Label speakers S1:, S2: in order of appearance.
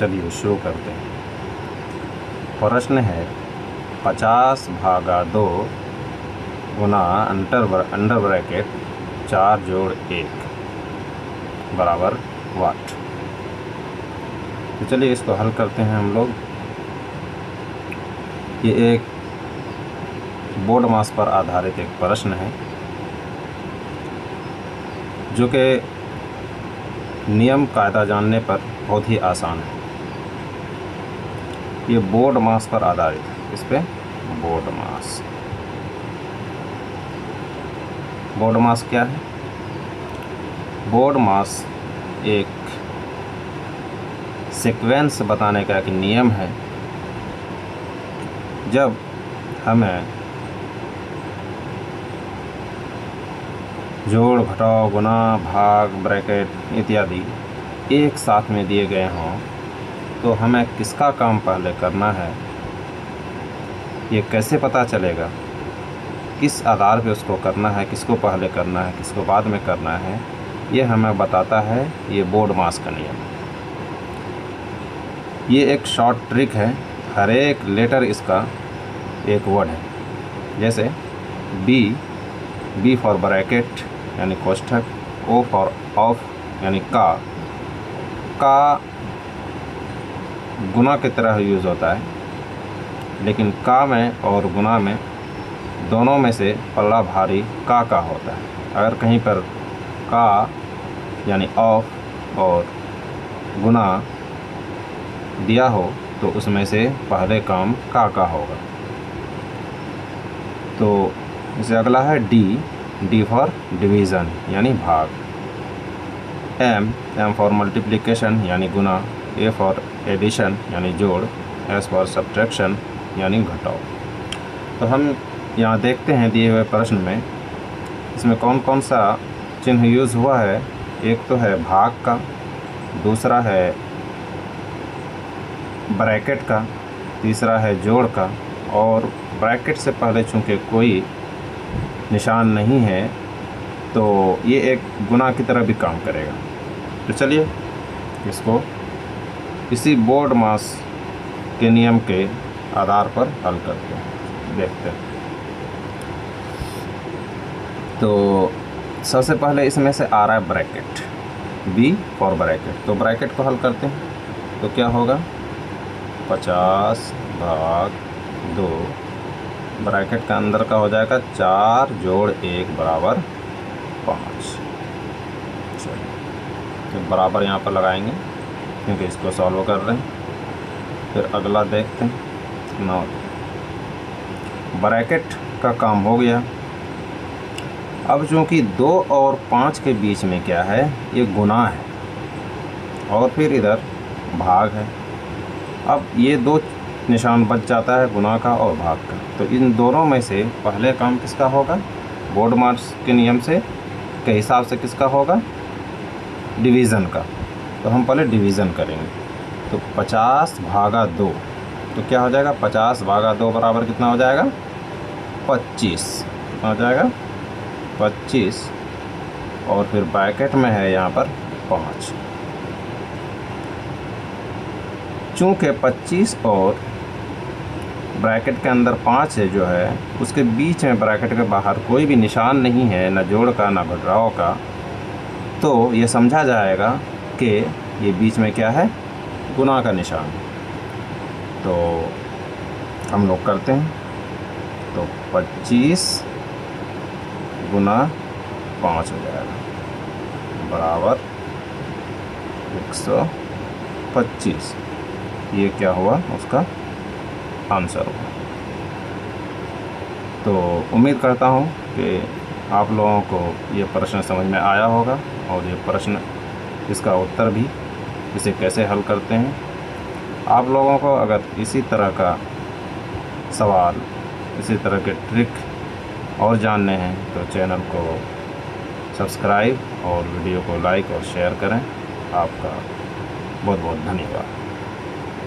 S1: चलिए शुरू करते हैं। प्रश्न है 50/2 गुना अंडर ब्रैकेट 4 जोड़ 1 बराबर वाट। तो चलिए इसको हल करते हैं हम लोग। ये एक बोर्ड मास पर आधारित एक प्रश्न है जो कि नियम कायदा जानने पर बहुत ही आसान है। ये बोर्ड मास पर आधारित है। इस पे बोर्ड मास क्या है? बोर्ड मास एक सीक्वेंस बताने का एक नियम है। जब हमें जोड़, घटाव, गुना, भाग, ब्रैकेट इत्यादि एक साथ में दिए गए हों तो हमें किसका काम पहले करना है, ये कैसे पता चलेगा? किस आधार पे उसको करना है, किसको पहले करना है, किसको बाद में करना है, ये हमें बताता है ये बोर्ड मास का नियम। ये एक शॉर्ट ट्रिक है। हर एक लेटर इसका एक वर्ड है। जैसे बी फॉर ब्रैकेट यानी कोष्ठक, ओ फॉर ऑफ यानी का गुना की तरह यूज़ होता है, लेकिन का में और गुना में दोनों में से पल्ला भारी का होता है। अगर कहीं पर का यानी ऑफ और गुना दिया हो तो उसमें से पहले काम का होगा। तो इसे अगला है डी फॉर डिवीज़न यानी भाग, एम फॉर मल्टीप्लिकेशन यानी गुना, ए फॉर एडिशन यानी जोड़, एस फॉर सब्ट्रैक्शन यानी घटाव। तो हम यहाँ देखते हैं दिए हुए प्रश्न में इसमें कौन कौन सा चिन्ह यूज़ हुआ है। एक तो है भाग का, दूसरा है ब्रैकेट का, तीसरा है जोड़ का, और ब्रैकेट से पहले चूँकि कोई निशान नहीं है तो ये एक गुना की तरह भी काम करेगा। तो चलिए इसको इसी बोर्ड मास के नियम के आधार पर हल करते हैं, देखते हैं। तो सबसे पहले इसमें से आ रहा है ब्रैकेट, बी फॉर ब्रैकेट। तो ब्रैकेट को हल करते हैं तो क्या होगा? 50/2 ब्रैकेट का अंदर का हो जाएगा 4 जोड़ 1 बराबर 5। तो बराबर यहाँ पर लगाएंगे क्योंकि इसको सॉल्व कर रहे हैं। फिर अगला देखते हैं 9। ब्रैकेट का काम हो गया। अब चूँकि 2 और 5 के बीच में क्या है, ये गुना है और फिर इधर भाग है। अब ये दो निशान बच जाता है, गुना का और भाग का। तो इन दोनों में से पहले काम किसका होगा? बोर्ड मास के नियम के हिसाब से किसका होगा? डिवीज़न का। तो हम पहले डिवीज़न करेंगे। तो 50/2 तो क्या हो जाएगा? 50/2 बराबर कितना हो जाएगा? 25। कितना हो जाएगा? 25। और फिर ब्रैकेट में है यहाँ पर 5। चूँकि 25 और ब्रैकेट के अंदर 5 है जो है, उसके बीच में ब्रैकेट के बाहर कोई भी निशान नहीं है, न जोड़ का न घटाव का, तो ये समझा जाएगा कि ये बीच में क्या है? गुना का निशान। तो हम लोग करते हैं। तो 25 गुना 5 हो जाएगा बराबर 125। ये क्या हुआ? उसका आंसर हुआ। तो उम्मीद करता हूँ कि आप लोगों को ये प्रश्न समझ में आया होगा और ये प्रश्न इसका उत्तर भी, इसे कैसे हल करते हैं। आप लोगों को अगर इसी तरह का सवाल, इसी तरह के ट्रिक और जानने हैं तो चैनल को सब्सक्राइब और वीडियो को लाइक और शेयर करें। आपका बहुत बहुत धन्यवाद।